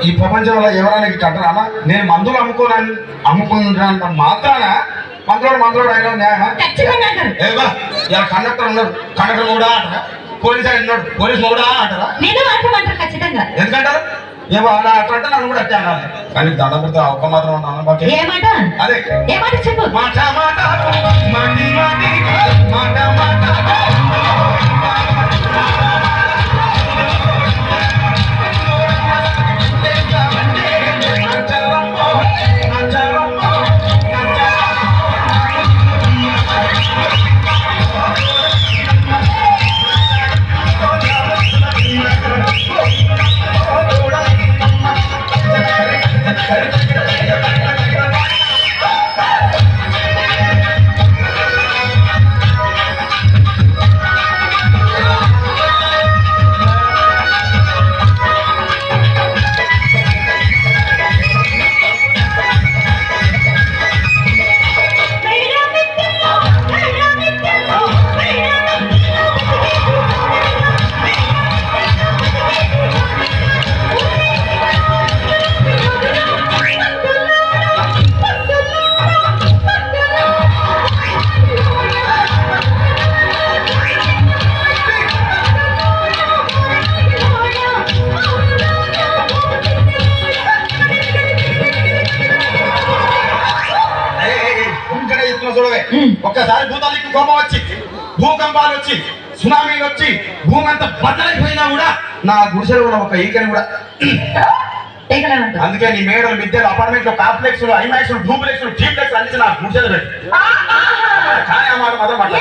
ఈ ప్రపంచంలో ఎవరైనా అంటారా? నేను మందులు అమ్ముకున్నంత మాత్రాన మందులోడు అయినా న్యాయమా? ఇలా కండక్టర్ ఉన్నాడు, కండక్టర్ కూడా అంటారా? పోలీసు ఆయన ఉన్నాడు, పోలీసు కూడా అంటారా? ఎందుకంటారు? ఏమో అలా అట్లంటే నన్ను కూడా అట్టే అనాలి. కానీ దండం పెడితే ఒక్క మాత్రం అదే చెప్పు. మాట మాట మాటి మాటి మాట మాట ఒక్కసారి భూతానికి కోపం వచ్చి, భూకంపాలు వచ్చి, సునామీలు వచ్చి, భూమి అంతా బద్దలైపోయినా కూడా నా గుడిసెలు కూడా ఒక ఈకని కూడా. అందుకే నీ మేడలు, మిద్దెలు, అపార్ట్మెంట్లు, కాంప్లెక్స్, ఐమాక్స్, డూప్లెక్స్, టీప్లెక్స్ అన్ని నా గుడిసెలు పెట్టి. కానీ ఆ మాట మాత్రం మాట